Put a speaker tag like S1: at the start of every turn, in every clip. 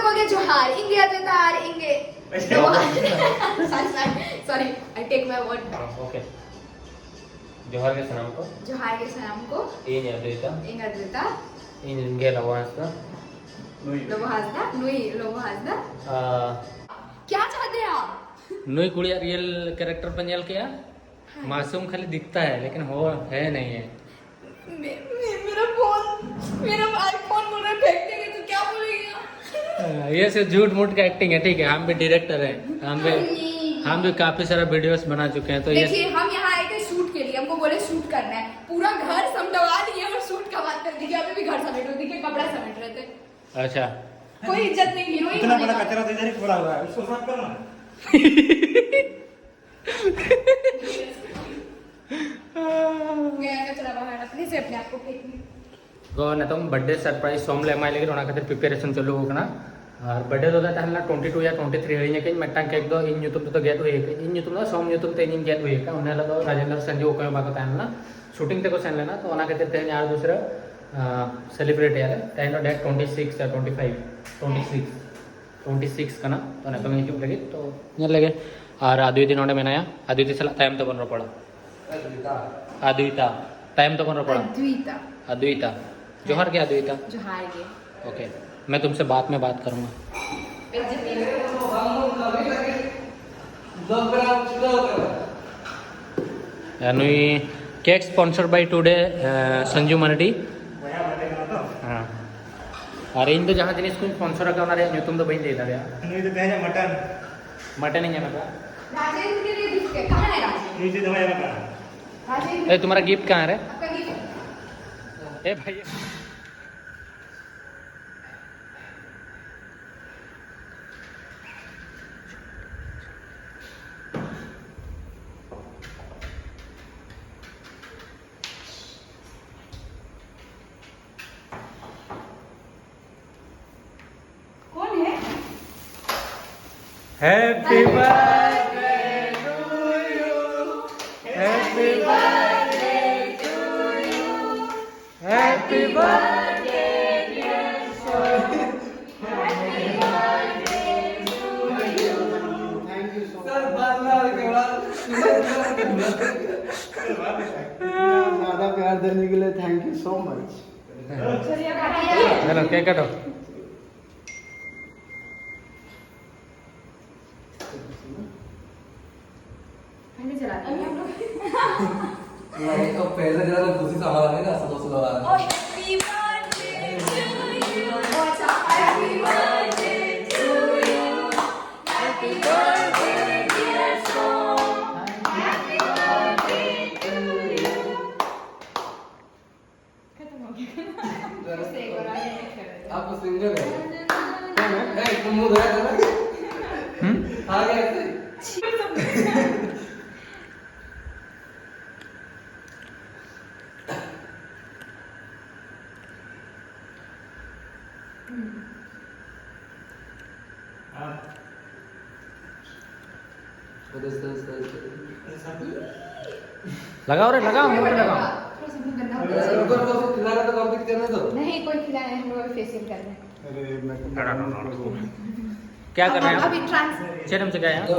S1: सबोगे जोहार इंगे अद्वितार इंगे sorry I take my word
S2: okay जोहार के सलाम को
S1: जोहार के सलाम को
S2: इंगे
S1: अद्विता
S2: इंगे लवास्ता
S1: लोबहासदा क्या चाहते हैं आप
S2: नुई कुड़िया रियल कैरेक्टर पर नेल किया मासूम खाली दिखता है लेकिन हो है नहीं है
S1: मेरा आईफोन बोल रहा है फेंक देंगे तो क्या बोलेंगे
S2: ये सिर्फ झूठ मूठ का एक्टिंग है ठीक है हम भी डायरेक्टर हैं हम भी काफी सारा वीडियोस बना चुके हैं तो ये
S1: देखिए हम यहाँ आए थे शूट के लिए हमको बोले शूट करना है पूरा घर समटवा दिए और शूट का बात कर दी अभी भी घर समेटो देखिए कपड़ा समेट रहे थे
S2: अच्छा
S1: कोई इज्जत नहीं हीरोइन
S3: इतना बड़ा कचरा तो इधर ही पड़ा हुआ है उसको साफ करना
S1: कचरा बाहर अपने से अपने आप को फेंकने
S2: गो ना तुम बर्थडे सरप्राइज सोमले एम आई ओना खातिर प्रिपरेशन चालू होना और बर्थडे तो था 22 या 23 हड़ी के मिट्टन केक दो इन ᱧᱩᱛᱩᱢ तो गेट हुई इन ᱧᱩᱛᱩᱢ दो सोम ᱧᱩᱛᱩᱢ ते इन गेट हुई का उन्हें लगा राजेंद्र संजू को बाको तानला शूटिंग ते को सेन लेना तो ओना खातिर ते यार दूसरा सेलिब्रेट यार टाइम डेट 26 या 26 का ना तो ना तो मैं लगे तो ये लगे और अद्विती नोडे मेनाया अद्विती सला टाइम तो बन पड़ा अद्विता टाइम तो बन पड़ा अद्विता जोहार के अद्विता
S1: जोहार के
S2: ओके मैं तुमसे बाद में बात करूंगा यानी cake sponsor by today Sanju Mardi हाँ और इन तो जहाँ जिनिस को स्पॉन्सर का उनारे ᱧᱩᱛᱩᱢ दो बइन दे दाड़िया
S3: नहीं तो कहे मटन
S2: मटन ही है
S1: राजेंद्र के लिए गिफ्ट है कहाँ है राजेंद्र
S3: नीचे दवाई रखा
S1: राजेंद्र
S2: ए तुम्हारा गिफ्ट कहाँ है रे
S1: आपका गिफ्ट
S2: ए भाई
S1: कौन है
S2: happy birthday to you happy birthday to you happy birthday dear soul happy birthday to you
S3: thank you so
S4: sir बात के बाद
S3: ज्यादा प्यार देने के लिए थैंक यू सो मच
S2: चलो केक काटो
S1: पहले चलाते हैं हम लोग
S4: नहीं तो पहले जरा तो दूसरी संभाला नहीं ना दोस्त लोग आ
S1: Oh, happy birthday to you. What's up? Happy birthday to you. Happy birthday, dear soul. Happy birthday to you. खत्म हो गया। फिर से एक बार आगे कर रहे थे।
S4: आपको सिंगल है ए तुम मुंह धोया था ना आ गया ऐसे
S2: लगाओ रे लगाओ मुंह पे लगाओ
S1: थोड़ा सा मुंह गंदा हो गया।
S4: ऊपर को खिलाना तो कंप्लीट करने दो
S1: नहीं कोई खिलाया है हम लोग अभी फेशियल कर रहे हैं
S3: अरे मैं
S2: क्या कर रहे हैं
S1: अभी ट्रांस
S2: चेरम से गए हैं
S4: तो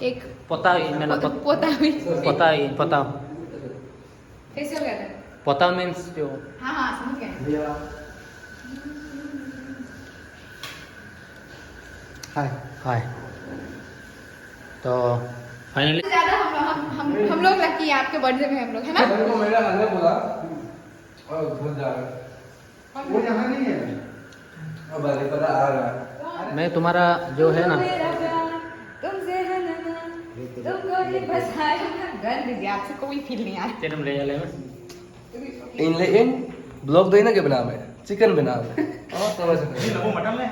S1: एक
S2: पता ही मैंने
S1: पोता भी
S2: पता
S1: फेशियल कर रहे हैं
S2: पता मीन्स जो
S1: हाँ हाँ समझ गए
S3: भैया हाय
S2: हाय तो फाइनली
S1: ज्यादा हम लोग लकी है आपके बर्थडे में हम लोग है ना
S4: मेरे को मेरा आने बोला और घर जा रहा
S3: वो यहाँ नहीं है
S4: अब बारी पर आ रहा है
S2: मैं तुम्हारा जो है ना
S1: तुमसे है ना तुमको ही बस गन दीजिए आपसे कोई फील नहीं आ रहा
S2: चेरम ले जा ले
S4: इन ब्लॉग दो ना के बना में चिकन बना में और समझ सकते
S3: वो मटन में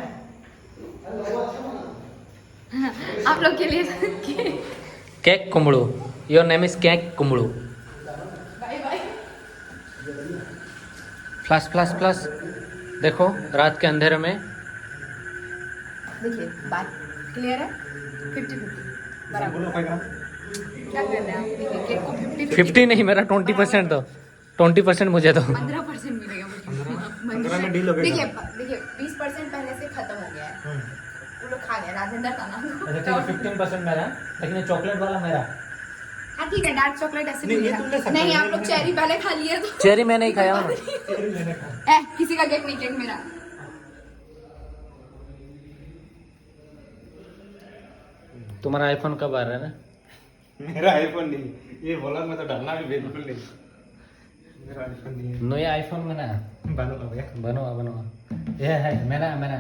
S1: आप लोग के लिए
S2: केक कुंबड़ू योर नेम इज केक कुंबड़ू
S1: bye bye
S2: flash flash flash देखो रात के अंधेरे में
S1: देखिए बात क्लियर है 50-50 बराबर क्या कर रहे हैं आप देखिए केक को
S2: 50 नहीं मेरा 20% दो 20% मुझे दो
S1: 15% मिलेगा मुझे
S3: 15 में डील हो गया।
S1: देखिए 20% पहले से खत्म हो गया है वो लोग खा गए, राजेंद्र का नाम।
S2: अच्छा ठीक है 15% मेरा, लेकिन ये चॉकलेट वाला मेरा।
S1: हाँ ठीक है, डार्क चॉकलेट ऐसे
S3: नहीं,
S1: भी
S3: ये
S1: है।
S3: तुम ले सकते
S1: नहीं
S3: हो,
S1: आप लोग चेरी पहले खा लिए तो
S2: चेरी मैं नहीं खाया हूँ।
S1: किसी का केक नहीं, केक मेरा।
S2: तुम्हारा आईफोन कब आ रहा है ना?
S3: मेरा आईफोन नहीं, ये बोला मैं तो डालना भी बिल्कुल नहीं। मेरा आईफोन नहीं है।
S2: नया आईफोन में ना
S3: बनो अब ये।
S2: बनो ये है मैंने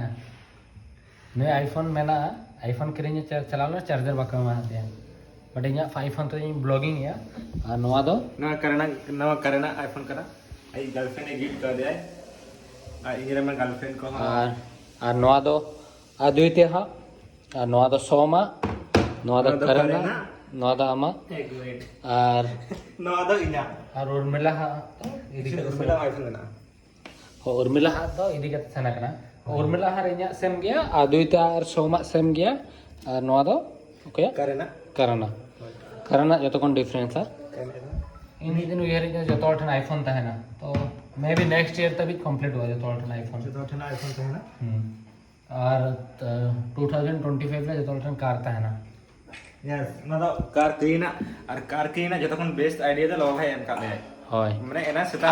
S2: नया आईफोन में ना आईफोन करेंगे चला लो चार्जर बाका में आते हैं बट ये आईफोन तो ये ब्लॉगिंग है और नवा दो
S3: नवा करना आईफोन करा आई गर्लफ्रेंड ने गिफ्ट कर दिया है ये मैं गर्लफ्रेंड को
S2: और नवा दो अद्वितीय हा और नवा दो सोमा नवा दो करना नवा दो अमा
S3: एक मिनट
S2: और
S3: नवा दो इना
S2: और उर्मिला हा
S3: मेरा आईफोन ना
S2: उर्मिला हा दो इदी कत सना कना उर्मिला हा रेन्या सेम गया अद्वितीय और सोमा सेम गया और नवा दो ओके करना जो कौन डिफरेंस है इन दिन उयर जो तो आईफोन था है ना तो मे बी नेक्स्ट ईयर तक भी कंप्लीट हुआ जो तो आईफोन
S3: जो तो आईफोन तो है ना
S2: और 2025 में जो तो कार था है ना
S3: यस मतलब कार की ना जो तो बेस्ट आईडिया था लोग है इनका ले
S2: होय
S3: मैंने एना सेटा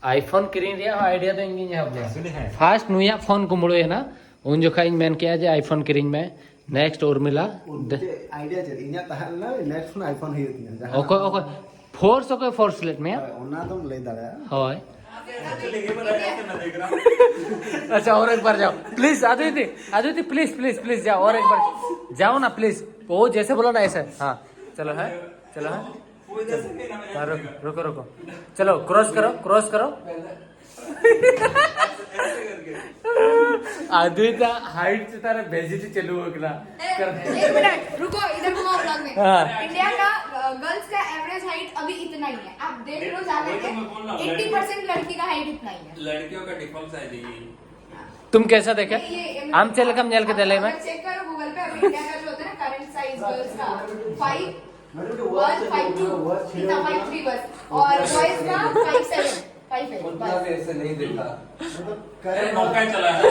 S2: आईफोन किरीन रिया आइडिया तो इंगिन जहां
S3: एक्चुअली है
S2: फर्स्ट नुया फोन को मुड़ो है ना उन जो खाइन मैन किया जे आईफोन किरीन में नेक्स्ट उर्मिला
S3: आइडिया चल इना तहला नेक्स्ट आईफोन ही होती है
S2: ओके फोर्स लेट में
S3: ओना तो ले दाड़ा
S2: होय
S3: एक्चुअली गेम रहा है मैं देख रहा हूं
S2: अच्छा और एक बार जाओ प्लीज आदित्य प्लीज जाओ और एक बार जाओ ना प्लीज वो जैसे बोलो ना ऐसे हाँ चलो है रुको चलो क्रॉस करो अद्विता हाइट से तारा बेइज्जती चलू होगा
S1: एक मिनट रुको, इधर घुमाओ ब्लॉग में।
S2: हाँ।
S1: इंडिया का गर्ल्स का एवरेज हाइट अभी इतना ही है, आप देख लो जाकर के 80% लड़की का हाइट इतना ही है।
S5: लड़कियों का डिफॉल्ट साइज है।
S2: तुम कैसा देखे हम चल कम जल के दिले में
S1: चेक करो गूगल पे, अभी इंडिया का जो होता है ना करंट साइज गर्ल्स का 5'1", 5'2", इतना 5'3" बस, और बॉयज का 5'7", 5'8"
S4: उतना
S1: बस।
S4: भी ऐसे नहीं देखा
S5: अरे मौका ही चला है।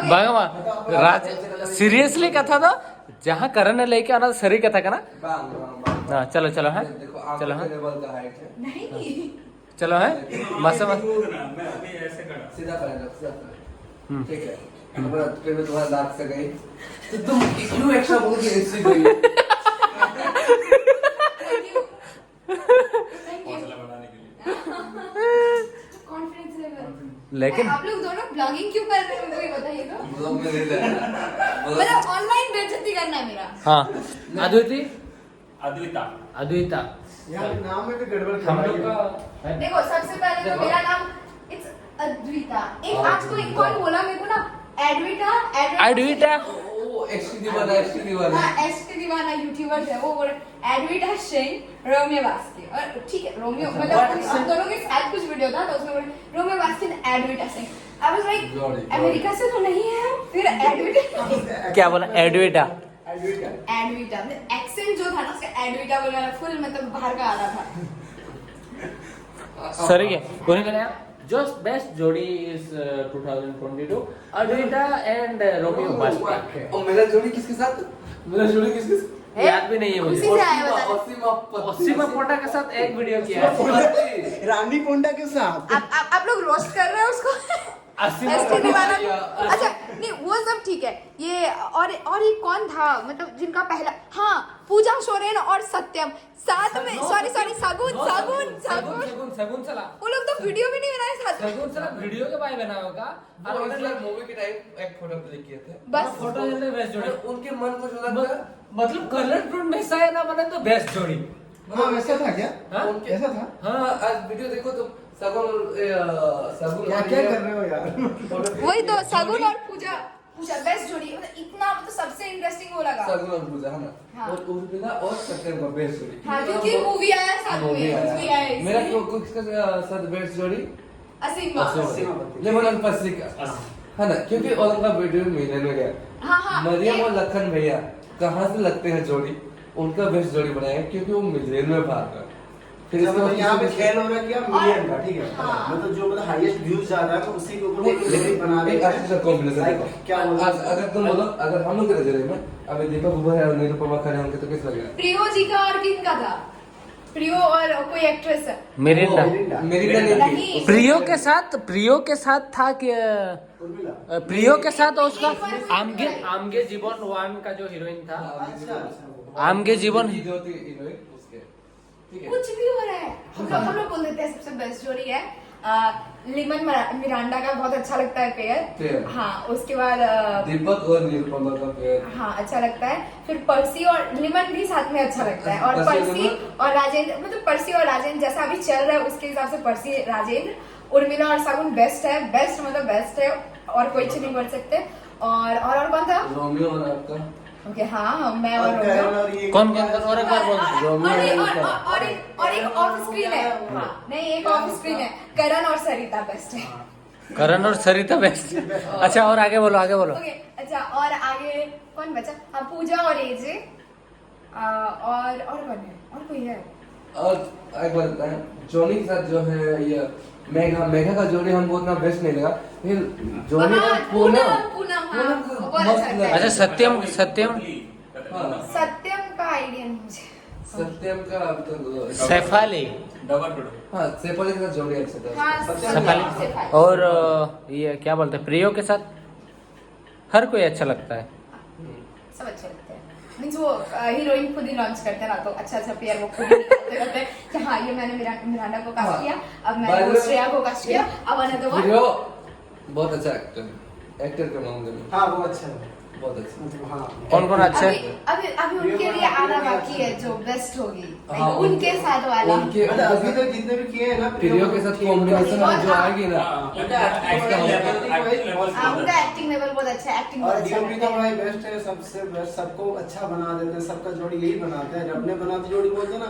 S2: भगवान राज सीरियसली कथा था जहाँ करण ने लेके आना सरी कथा का ना हाँ चलो है चलो है
S1: नहीं
S2: चलो है मस्त
S5: मैं अभी ऐसे करा।
S4: सीधा करेंगे ठीक है फिर मैं तुम्हारा दांत से गई तो तुम क्यों एक्स्ट्रा बोल के ऐसे गई
S5: हौसला बढ़ाने के लिए।
S1: Confidence level.
S2: लेकिन
S1: आप लोग दोनों ब्लॉगिंग क्यों कर रहे हो मुझे बताइए तो।
S4: ब्लॉग में नहीं लेना
S1: मतलब ऑनलाइन बेइज्जती करना है मेरा।
S2: हाँ अद्विता
S3: यार नाम में भी गड़बड़
S2: हम लोग का
S1: देखो सबसे पहले तो मेरा नाम इट्स अद्विता। एक आज को एक कौन बोला मेरे को ना एडविटा
S4: ओ एक्सटी दीवाना
S1: हाँ एसटी दीवाना यूट्यूबर है वो बोले एडविटा सिंह रोमियो बास्किन और ठीक है रोमियो मतलब हम दोनों के साथ कुछ वीडियो था तो उसमें बोले Romeo Baskin Advita Singh. I was like America से तो नहीं है फिर एडविटा
S2: क्या बोला एडविटा
S1: एडविटा एक्सेंट जो था ना उसका एडविटा बोला फुल मतलब बाहर का आ रहा था।
S2: सर क्या कोने का यार जो बेस्ट जोड़ी is 2022 Advaita and Romeo Baskin.
S4: और मेरा जोड़ी किसके साथ
S2: याद भी नहीं है मुझे
S1: उसी से आया बता।
S2: ओसीमा पोटा के साथ एक वीडियो किया है
S3: रानी पोंडा के साथ
S1: आप लोग रोस्ट कर रहे हो उसको। एसटी दीवाना अच्छा नहीं वो सब ठीक है ये और ये कौन था मतलब जिनका पहला हाँ पूजा सोरेन और सत्यम साथ में सॉरी सगुन
S2: सला
S1: वो लोग तो वीडियो भी नहीं बनाए साथ में।
S2: सगुन सला वीडियो के बारे में बना होगा और उन्होंने
S4: मूवी के टाइम एक फोटो क्लिक किए थे
S1: बस
S2: फोटो जल्दी बेस्ट जोड़ी
S4: उनके मन को जो लगा
S2: मतलब कलर प्रिंट में साया ना बने तो बेस्ट जोड़ी
S3: हाँ वैसा था क्या
S2: हाँ?
S3: ऐसा था
S4: हाँ आज वीडियो देखो तो सगुन
S3: क्या कर रहे हो यार
S1: वही तो सगुन और पूजा बेस्ट जोड़ी मतलब इतना मतलब सबसे इंटरेस्टिंग वो लगा।
S4: सगुन और पूजा है ना
S1: हाँ।
S4: और उर्मिला और सत्यम का बेस्ट जोड़ी
S1: हाँ क्योंकि मूवी आया साथ में मूवी आया
S4: मेरा किसका साथ बेस्ट जोड़ी
S1: असीमा
S4: लेमन और पसिका है ना क्योंकि औरंगा वीडियो मिलन में गया
S1: हाँ
S4: मरियम और लखन भैया कहाँ से लगते हैं जोड़ी उनका बेस्ट जोड़ी बनाया क्योंकि वो मिलियन में भाग गए फिर इसके बाद
S6: यहाँ पे
S4: किसी-
S6: खेल हो रहा है क्या मिलियन का, ठीक है,
S1: हाँ।
S6: मतलब जो मतलब हाईएस्ट व्यूज जा रहा है तो उसी के ऊपर वो
S4: लेकिन
S6: बना
S4: एक
S6: देते
S4: अच्छे से कॉम्बिनेशन
S6: Like,
S4: देखो
S6: क्या बोलते हैं?
S4: अगर तुम बोलो अगर हम लोग के नजरिए में अभी दीपक बुबा है और निरुपमा खड़े होंगे तो कैसा लगेगा?
S1: प्रियो जी का और किनका था? प्रियो और कोई एक्ट्रेस है।
S2: मिरिंडा।
S4: मेरिंडा नहीं थी
S1: नहीं।
S2: प्रियो के साथ था कि
S6: उर्मिला।
S2: प्रियो के साथ उसका आमगे जीवन 1 का जो हीरोइन था,
S6: अच्छा, अच्छा।
S2: आमगे जीवन
S4: जो थी हीरोइन उसके, ठीक है।
S1: कुछ भी हो रहा है, हम लोग बोल देते हैं सबसे बेस्ट जोड़ी है लिमन मिरांडा का, बहुत अच्छा लगता है पेयर।
S4: पेयर।
S1: हाँ, उसके बाद
S4: दीपक और निरुपमा का पेयर।
S1: हाँ अच्छा लगता है। फिर पर्सी और लिमन भी साथ में अच्छा लगता है। और
S4: पर्सी
S1: पर्सी
S4: लिमन?
S1: और राजेंद्र, मतलब पर्सी और राजेंद्र जैसा अभी चल रहा है उसके हिसाब से पर्सी राजेंद्र, उर्मिला और सागुन बेस्ट है, बेस्ट मतलब बेस्ट है, और कोई नहीं बोल सकते। और कौन था?
S4: रोमियो और आपका
S1: ओके हाँ, मैं और
S6: और
S1: रोमियो।
S6: करण और ये
S2: कौन और एक बार बोल।
S1: और एक ऑफ स्क्रीन है। हाँ नहीं, एक ऑफ स्क्रीन है, करण और सरिता बेस्ट है।
S2: करण और सरिता बेस्ट। अच्छा और आगे बोलो
S1: ओके अच्छा, और आगे कौन बचा? हाँ, पूजा और एजे, और कौन है? और कोई है?
S4: और एक बात बताएं, जॉनी के साथ जो है ये मेघा का जोड़ी हमको उतना बेस्ट नहीं लगा, फिर जॉनी
S1: हाँ,
S4: और पूनम
S1: पूनम, हाँ,
S4: पूनम का
S1: वो बहुत
S4: मस्त
S1: अच्छा
S4: लगा।
S1: लगता है।
S2: अच्छा सत्यम
S4: हाँ।
S1: सत्यम का आइडिया नहीं मुझे।
S4: सत्यम का अब तक
S2: सैफाली
S5: डबल टू
S4: हाँ सेपाली के साथ जोड़ी अच्छा था।
S1: हाँ,
S2: सैफाली और ये क्या बोलते हैं प्रियो के साथ हर कोई अच्छा लगता है।
S1: सब अच्छे लगते हैं। मीन्स वो हीरोइन खुद ही लॉन्च करते हैं ना, तो अच्छा पेयर वो खुद ही निकालते रहते हैं कि हाँ ये मैंने मिरांडा को कास्ट
S4: हाँ।
S1: किया, अब
S4: By the
S1: मैंने
S4: way,
S1: श्रेया को कास्ट किया, अब अनदर वन।
S4: हीरो बहुत अच्छा एक्टर के मामले में
S6: हाँ वो अच्छा है,
S4: बहुत अच्छा।
S6: मतलब हाँ
S2: कौन अच्छा है?
S1: अभी उनके लिए आना बाकी है जो बेस्ट होगी, like
S4: हाँ,
S1: उनके साथ वाला।
S4: उनके
S6: मतलब अभी तक जितने भी किए हैं ना
S4: प्रियो के साथ कॉम्बिनेशन में जो आएगी ना
S1: हाँ, उनका एक्टिंग लेवल बहुत अच्छा है, एक्टिंग बहुत
S6: और
S1: अच्छा
S6: डीओपी
S1: करते
S6: तो
S1: हैं।
S6: भाई बेस्ट है, सबसे बेस्ट, सबको अच्छा बना देते हैं, सबका जोड़ी यही बनाते हैं, अपने बनाते जोड़ी बोलते हैं ना,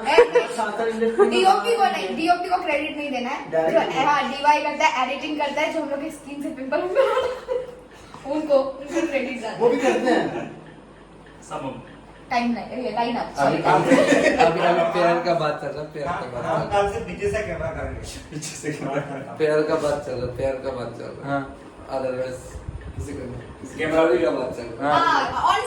S6: सातन इंडस्ट्री में
S1: डीओपी को नहीं, डीओपी को क्रेडिट नहीं देना है, जो
S6: Directing।
S1: हाँ डीवाई करता है, एडिटिंग करता है, जो हम लोग की स्किन से पिंपल उनको क्रेडिट जाता
S6: वो
S1: है।
S6: भी करते हैं।
S5: सब
S1: टाइम नहीं, ये लाइन अप
S4: अभी अभी प्यार का बात चल रहा है, प्यार का बात चल रहा है,
S3: कल से पीछे से कैमरा करेंगे, पीछे से कैमरा।
S4: प्यार का बात चल रहा है, प्यार का बात चल रहा है।
S2: हाँ
S4: अदरवाइज किसी का नहीं, किसी
S3: कैमरा
S4: जोड़ी का बात चल रहा है।
S1: हाँ, ऑन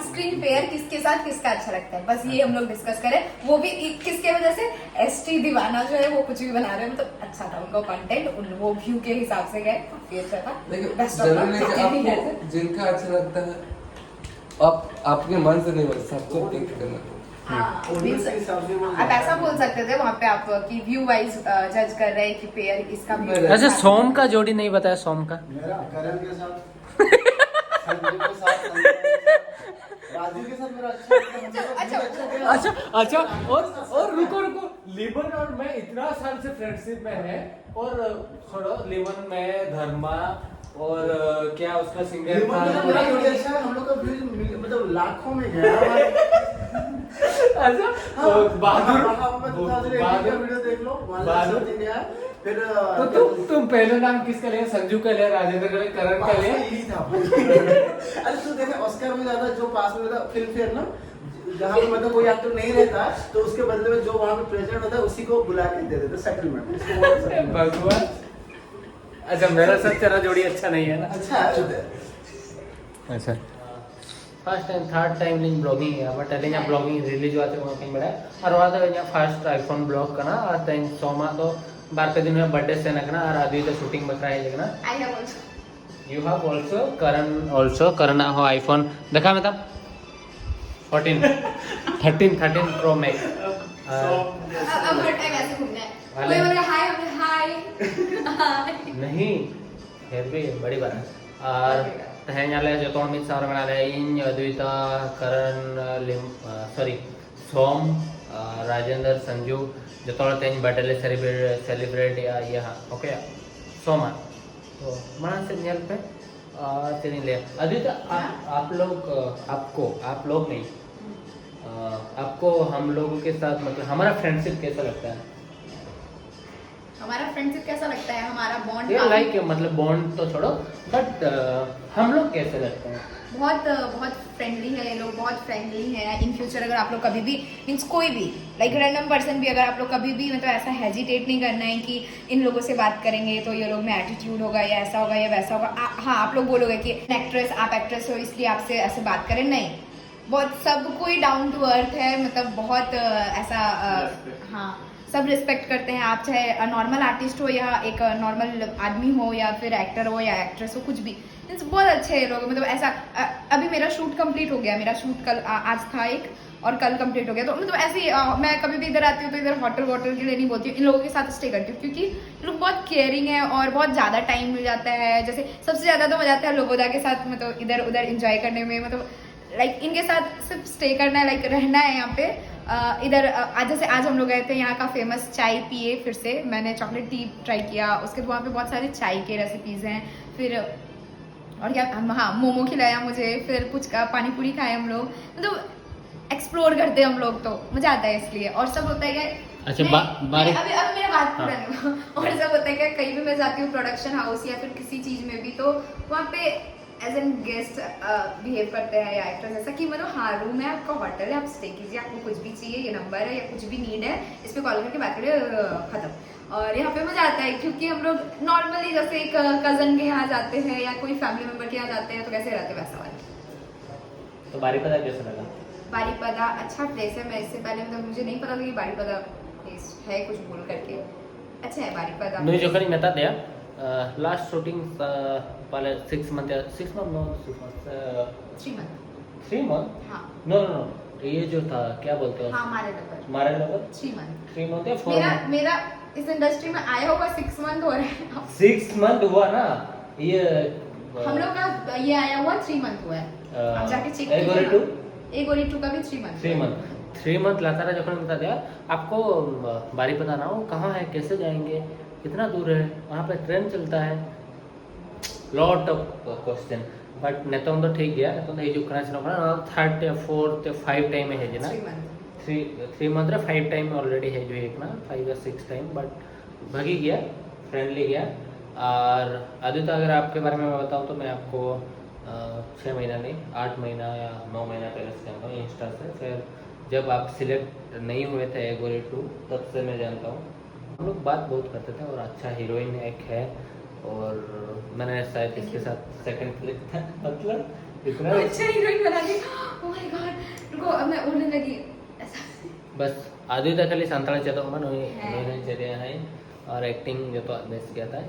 S1: स्क्रीन पेयर किसके साथ किसका अच्छा लगता है, बस ये हम लोग डिस्कस करें। वो भी किसके वजह से? एसटी दीवाना जो है वो कुछ भी बना रहे हैं, मतलब अच्छा था उनका कंटेंट, वो व्यू के हिसाब से गए, काफी अच्छा था।
S4: लेकिन
S1: Best of
S4: जरूरी
S1: luck,
S4: है कि
S1: जितने भी
S4: आपको
S1: हैं।
S4: जिनका अच्छा लगता है आप आपके मन से नहीं बोल सबको थिंक करना।
S1: हाँ,
S6: उनके
S1: means
S6: हिसाब से वो
S1: आप ऐसा बोल सकते थे वहाँ पे आप कि व्यू वाइज जज कर रहे हैं कि पेयर इसका भी
S2: अच्छा सोम का जोड़ी नहीं बताया सोम का।
S6: मेरा करण के साथ, संजू के साथ, राजू के साथ मेरा अच्छा
S2: अच्छा अच्छा और रुको लिमन और मैं इतना साल से फ्रेंडशिप में है, और छोड़ो लिमन में धर्मा और क्या उसका सिंगर था
S6: मेरा जोड़ी अच्छा है, हम लोग का व्यूज मतलब लाखों में गया।
S2: अच्छा
S6: बहादुर
S2: बहादुर
S6: वीडियो देख लो,
S2: बहादुर।
S6: फिर
S2: तो तुम पहले नाम किसका लिया? संजू का लिया, राजेंद्र का लिया, करण का लिया?
S6: यही था। अरे तू देखे ऑस्कर में ज्यादा जो पास में था फिल्म फेयर ना, जहाँ पे मतलब कोई एक्टर नहीं रहता तो उसके बदले में जो वहाँ पे प्रेसिडेंट होता है उसी को बुला के दे देते सेटलमेंट।
S2: भगवान। अच्छा मेरा सब तेरा जोड़ी अच्छा नहीं है ना?
S6: अच्छा है।
S2: अच्छा first time third time link blogging है बट अलिnya ब्लॉगिंग रिलीज हुआ थे वहाँ बड़ा और वहाँ तो यहाँ फर्स्ट आईफोन ब्लॉग करना और टाइम सोमा तो 12 दिन में बर्थडे से नकना और आदि तो शूटिंग बकरा है लेकिन
S1: I have also.
S2: You have also Karan हो आईफोन देखा मैं तब 13 प्रो मैक्स
S1: अब हर टाइम ऐसे घूमना है,
S2: वाले।
S1: कोई बोलेगा हाय, हम हाय
S2: नहीं फिर भी बड़ी बात है और तहኛले जो मित सावर बनाले इन अद्विता करण सॉरी सोम राजेंद्र संजू जो तेज बर्थडे सेलिब्रेट या यहाँ ओके सोमा तो मना से नियल पे तेरी ले अद्विता आप लोग नहीं आपको हम लोगों के साथ मतलब हमारा फ्रेंडशिप कैसा लगता है?
S1: हमारा फ्रेंडशिप कैसा लगता है, हमारा बॉन्ड
S2: ये लाइक मतलब बॉन्ड तो छोड़ो, बट हम लोग कैसे लगते हैं?
S1: बहुत बहुत फ्रेंडली है ये लोग, बहुत फ्रेंडली है। इन फ्यूचर अगर आप लोग कभी भी मीन्स कोई भी लाइक रैंडम पर्सन भी अगर आप लोग कभी भी मतलब ऐसा हेजिटेट नहीं करना है कि इन लोगों से बात करेंगे तो ये लोग में एटीट्यूड होगा या ऐसा होगा या वैसा होगा। हाँ, आप लोग बोलोगे कि एक्ट्रेस, आप एक्ट्रेस हो इसलिए आपसे ऐसे बात करें, नहीं, बहुत सब कोई डाउन टू अर्थ है, मतलब बहुत ऐसा हाँ, सब रिस्पेक्ट करते हैं। आप चाहे नॉर्मल आर्टिस्ट हो या एक नॉर्मल आदमी हो या फिर एक्टर हो या एक्ट्रेस हो, कुछ भी, मीन्स बहुत अच्छे हैं लोग। मतलब ऐसा अभी मेरा शूट कंप्लीट हो गया, मेरा शूट कल आज था एक और कल कंप्लीट हो गया, तो मतलब ऐसे ही मैं कभी भी इधर आती हूँ तो इधर होटल वॉटल के लिए नहीं बोलती हूँ, इन लोगों के साथ स्टे करती हूँ क्योंकि ये लोग बहुत केयरिंग है और बहुत ज़्यादा टाइम मिल जाता है। जैसे सबसे ज़्यादा तो मजा आता है लोबोदा के साथ, मतलब इधर उधर इंजॉय करने में, मतलब लाइक इनके साथ सिर्फ स्टे करना है, लाइक रहना है यहाँ पे। इधर आज जैसे आज हम लोग गए थे यहाँ का फेमस चाय पिए, फिर से मैंने चॉकलेट टी ट्राई किया, उसके बाद वहाँ पे बहुत सारे चाय के रेसिपीज़ हैं, फिर और क्या, हाँ, मोमो खिलाया मुझे, फिर कुछ पानी पूरी खाए हम लोग, मतलब एक्सप्लोर करते हैं हम लोग, तो मजा आता है इसलिए। और सब होता है क्या,
S2: अच्छा,
S1: अभी मेरा बात पूरा नहीं। और सब होता है क्या, कहीं भी मैं जाती हूँ प्रोडक्शन हाउस या फिर किसी चीज में भी, तो वहाँ पे एज एन गेस्ट बिहेव करते हैं या एक्टर्स ऐसा कि मतलब हाँ, रूम है आपका, होटल है, आप स्टे कीजिए, आपको कुछ भी चाहिए, ये नंबर है या कुछ भी नीड है, इस पर कॉल करके बात करिए, खत्म। और यहाँ पे मजा आता है क्योंकि हम लोग नॉर्मली जैसे एक कजन के यहाँ जाते हैं या कोई फैमिली मेंबर के यहाँ जाते हैं तो कैसे रहते हैं वैसा वाला।
S2: तो बारीपदा कैसा लगा?
S1: बारीपदा अच्छा प्लेस है। मैं इससे पहले मतलब मुझे नहीं पता था कि बारीपदा प्लेस है, कुछ बोल करके अच्छा है बारीपदा।
S2: नुई जोखन मेता दिया लास्ट शूटिंग पहले 6 मंथ 3 मंथ
S1: हाँ
S2: नो ये जो था क्या बोलते हो,
S1: हाँ,
S2: मारे लगभग
S1: 3
S2: मंथ या 4 मंथ।
S1: मेरा इस इंडस्ट्री में आया होगा 6 मंथ हो रहे हैं।
S2: 6 मंथ हुआ ना ये
S1: हम लोग का ये आया हुआ 3 मंथ हुआ है। आप जाके चेक कीजिए। एक और 2 का भी 3 मंथ
S2: लाता रहा। जोखन बता दिया आपको बारीपदा ना हो कहाँ है, कैसे जाएंगे, कितना दूर है, वहाँ पे ट्रेन चलता है, लॉट ऑफ क्वेश्चन, बट नेतों तो ठीक गया, नेतों तो हिजुक करना चाहिए 3rd या 4th या 5 टाइम है जी ना, 3 मंथ 5 टाइम ऑलरेडी है जो एक ना 5 या 6 टाइम, बट भगी गया, फ्रेंडली गया। और आदित्य अगर आपके बारे में मैं बताऊँ तो मैं आपको 6 महीना नहीं 8 महीना या 9 महीना पहले से जानता हूँ इंस्टा से। फिर जब आप सिलेक्ट नहीं हुए थे एगोरी 2 तब से मैं जानता हूँ। हम लोग बात बहुत करते थे और अच्छा हीरोइन एक है, और मैंने शायद इसके साथ सेकंड क्लिक था, मतलब इतना
S1: अच्छा हीरोइन बना दी। ओह माय गॉड, रुको अब मैं उड़ने लगी ऐसा।
S2: बस आदित्य खाली सांताला चाहता हूँ मैं चलिए है और एक्टिंग जो तो बेस्ट किया था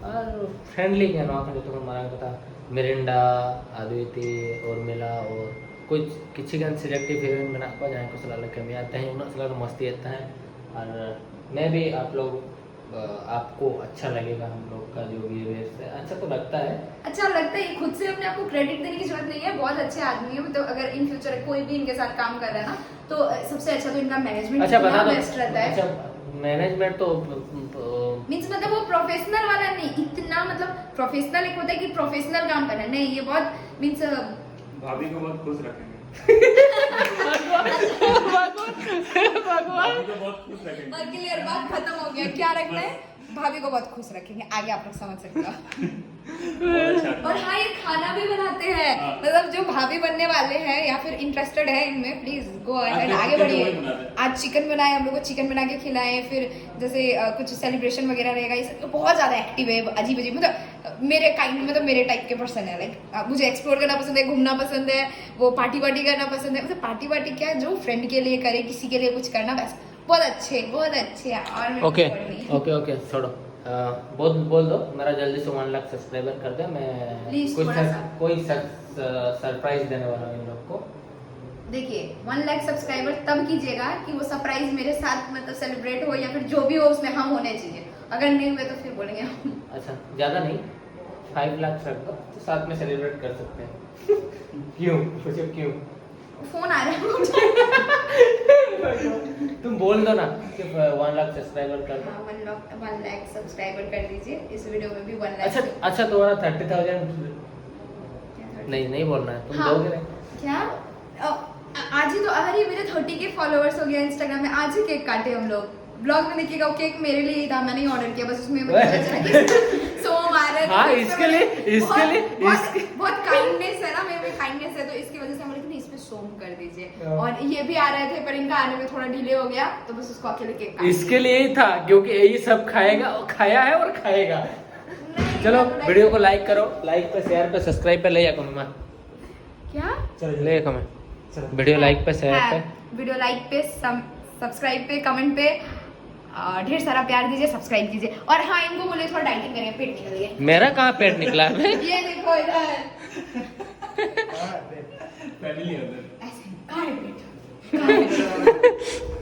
S2: और फ्रेंडली क्या ना जो तो हमारा था मिरिंडा आदित्य और मिला और कुछ किसी का सिलेक्टिव हीरोइन बना को जाए को सलाह कमी आते हैं उन्होंने सलाह मस्ती आता है। और मैं भी आप लोग आपको अच्छा लगेगा हम लोग का जो बिहेवियर से अच्छा तो लगता है।
S1: अच्छा लगता है, खुद से अपने आपको क्रेडिट देने की जरूरत नहीं है, बहुत अच्छे आदमी है। मतलब अगर इन फ्यूचर कोई भी इनके साथ काम कर रहा है ना तो सबसे अच्छा तो इनका मैनेजमेंट
S2: अच्छा बता दो
S1: बेस्ट रहता है।
S2: अच्छा मैनेजमेंट तो
S1: मीन्स मतलब वो प्रोफेशनल वाला नहीं, इतना मतलब प्रोफेशनल एक होता है कि प्रोफेशनल काम करना नहीं, ये बहुत मीन्स
S5: भाभी को बहुत खुश रखेंगे। भाभी को बहुत खुश रखेंगे।
S1: और क्लियर बात खत्म हो गया। क्या रखना है? भाभी को बहुत खुश रखेंगे, आगे आप लोग समझ सकते हो। और हाँ ये खाना भी बनाते हैं, मतलब जो भाभी बनने वाले हैं या फिर इंटरेस्टेड है इनमें प्लीज गो अहेड, आगे बढ़िए। आज चिकन बनाए, हम लोग को चिकन बना के खिलाएं, फिर जैसे कुछ सेलिब्रेशन वगैरह रहेगा, ये बहुत ज्यादा एक्टिव है, अजीब अजीब मतलब मेरे काइंड मतलब मेरे टाइप के पर्सन है। लाइक मुझे एक्सप्लोर करना पसंद है, घूमना पसंद है, वो पार्टी करना पसंद है। मतलब पार्टी क्या जो फ्रेंड के लिए करे, किसी के लिए कुछ करना, बस बहुत अच्छे। और
S2: ओके छोड़ो बोल दो मेरा जल्दी से 1 लाख सब्सक्राइबर कर दे। मैं
S1: Please,
S2: कुछ
S1: थोड़ा सा।
S2: कोई सरप्राइज देने वाला हूँ इन लोग को।
S1: देखिए 1 लाख सब्सक्राइबर तब कीजिएगा कि वो सरप्राइज मेरे साथ मतलब सेलिब्रेट हो या फिर जो भी हो उसमें हम होने चाहिए। अगर नहीं हुए तो फिर बोलेंगे हम।
S2: अच्छा ज़्यादा नहीं 5 लाख रख दो तो साथ में सेलिब्रेट कर सकते हैं। क्यों
S1: फोन आ रहा है
S2: तुम बोल दो ना कि 1 लाख सब्सक्राइबर कर दो।
S1: 1 लाख सब्सक्राइबर कर दीजिए। इस वीडियो में भी 1 लाख।
S2: अच्छा तुम्हारा 30,000 नहीं बोलना है, तुम
S1: हाँ,
S2: दोगे
S1: क्या आज ही तो अरे मेरे 30 के फॉलोअर्स हो गया इंस्टाग्राम में, आज ही केक काटे हम लोग। ब्लॉग में देखिएगा वो केक मेरे लिए ही था, मैंने ही ऑर्डर किया, बस उसमें मुझे पता चला कि सोम आ रहा है।
S2: हाँ,
S1: तो
S2: इसके लिए
S1: बहुत काइंडनेस है ना, मेरे में काइंडनेस है, तो इसकी वजह से हम बोले कि नहीं इसमें सोम कर दीजिए। और ये भी आ रहे थे पर इनका आने में थोड़ा डिले हो गया, तो बस उसको अकेले केक काट
S2: इसके लिए ही था, क्योंकि यही सब खाएगा और खाया है और खाएगा।
S1: नहीं,
S2: चलो
S1: मैं
S2: वीडियो को लाइक करो, लाइक पे शेयर पे सब्सक्राइब पे ले करो मैं
S1: क्या
S2: ले कमेंट वीडियो लाइक पे शेयर पे
S1: वीडियो लाइक पे सब्सक्राइब पे कमेंट पे ढेर सारा प्यार दीजिए, सब्सक्राइब कीजिए। और हाँ, इनको बोले थोड़ा डाइटिंग करें, पेट निकल गया।
S2: मेरा कहाँ पेट निकला है?
S1: ये देखो इधर
S5: फैमिली है उधर।
S1: ऐसे कहाँ है पेट? कहाँ है पेट?